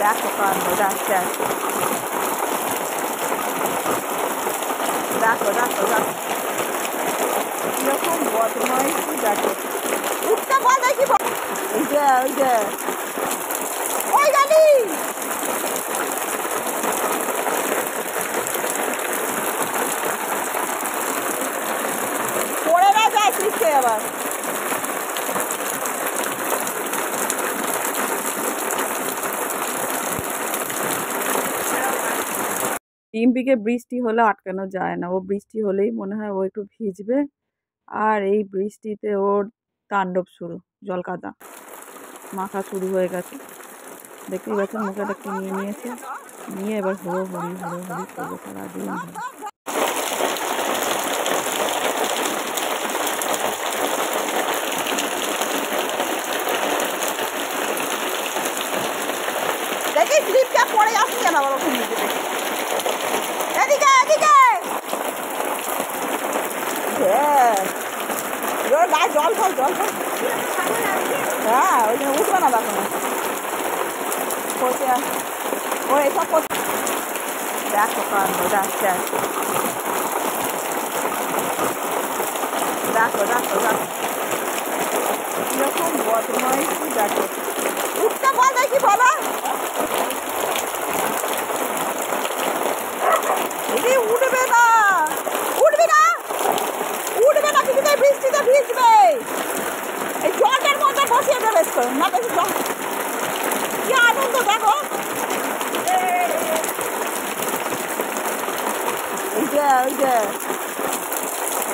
দেখো কাণ্ড, দেখ দেখ, দেখো দেখো দেখো কিরকম বদমাইশি দেখো। উঠতে বল দেখি, ওই যে ওই যে ওই গালি পড়ে না যায় শিখছে আবার। টিম্পিকে বৃষ্টি হলে আটকানো যায় না, ও বৃষ্টি হলেই মনে হয় ও একটু ভিজবে, আর এই বৃষ্টিতে ওর তাণ্ডব শুরু। জল কাদা মাখা শুরু হয়ে গেছে, দেখতেই পাচ্ছেন মুখে একটা নিয়ে নিয়েছে, নিয়ে এবার হুড়োহুড়ি হুড়োহুড়ি করবে সারাদিন ধরে। দেখি স্লিপটা পড়ে আসছি কেন আবার ওখানে নিচে দেখি। এদিকে এদিকে ওর গায়ে জল ফল জল ফল। হ্যাঁ ওই জন্য উঠবে না দেখো করতে, ও এসব করতে। দেখো কাণ্ড, দেখ দেখ, দেখো দেখো দেখো কিরকম বদমাইশি দেখো। উঠতে বল দেখি বাবা, উঠবে না উঠবি না উঠবে না, কিছুতে বৃষ্টিতে ভিজবে, এই জলের মধ্যে বসিয়ে দেবে না। বেশি জল কি আনন্দ দেখো। ওই যে ওই যে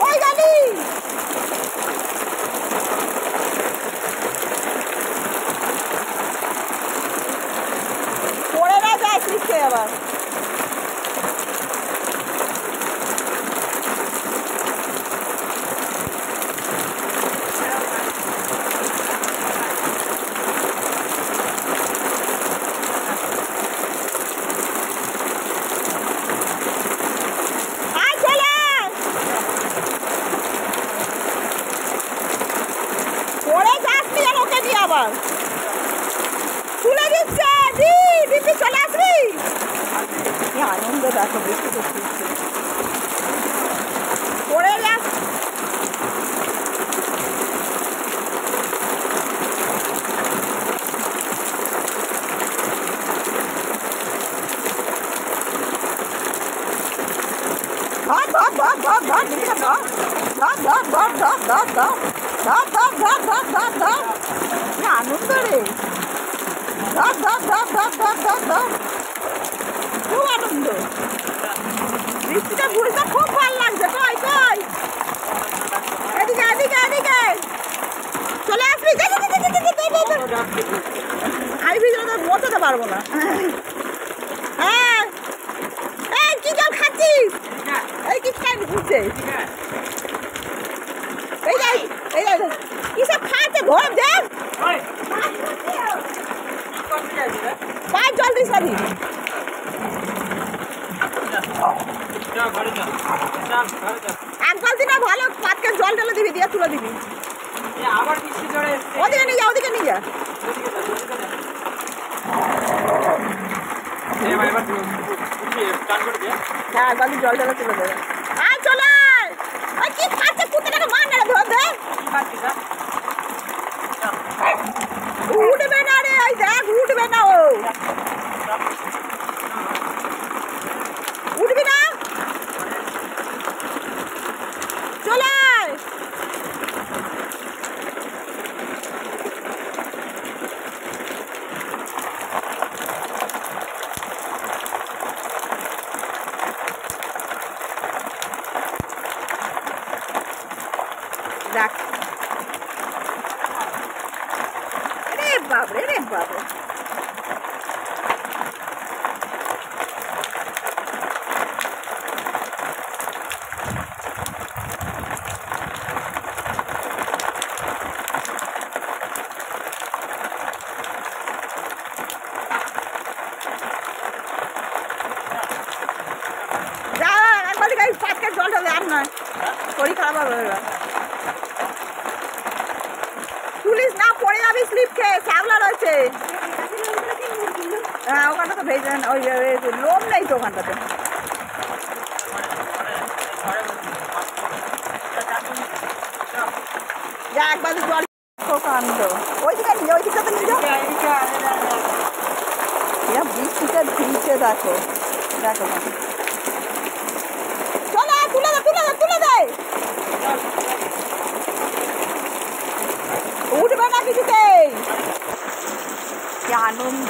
ওই গালি পড়ে না যায় শিখছে আবার। আবার তুলে দিচ্ছে, দিদি চলে আসবি। কি আনন্দ দেখো বৃষ্টিতে ভিজছে, পড়ে যাক। ধর ধর ধর ধর ধর দিদিকে ধর ধর ধর ধর ধর ধর ধর ধর ধর ধর ধর ধর ধর কি আনন্দ রে। ধর ধর ধর ধর ধর ধর ধর খুব আনন্দ, বৃষ্টিটা ঘুরতে খুব ভালো লাগছে। কই কই এদিকে এদিকে এদিকে চলে আসবি। আমি ভিজলে তো বসাতে পারবো না। হ্যাঁ এই কি জল খাচ্ছিস, এই কি খাই ঘুরছে, এই যাই এই যাই কি সব খাচ্ছে ঘর দেখ। পাঁচ জল দিস না দিবি, এক বালতি না ভালো পাঁচকে জল ঢেলে দিবি, দিয়ে তুলে দিবি। ওদিকে নিয়ে যা, ওদিকে নিয়ে যা। হ্যাঁ বালতি জল ঢেলে তুলে দেবে। আর চলে কি খাচ্ছে কুত্তাটাকে মার না ধর দে। উঠবে না রে, ওই দেখ উঠবে না, ও উঠবি না চলে দেখ। রে বাবরে রে বাবরে, জলটা আর নয়, শরীর খারাপ হবে। তুলিস না, পড়ে যাবি স্লিপ খেয়ে, শ্যাওলা রয়েছে। হ্যাঁ ওখানটা তো ভেজে ওই লোম নেই তো ওখানটাতে। যা একবার জল আনলো ওই দিকে নিয়ে ওই দিকটাতে নিয়ে যাও। বৃষ্টিতে ভিজছে দেখো দেখো চলে তুলে দে তুলে দে তুলে দেয় উঠবে না কিছুতেই। কি আনন্দ।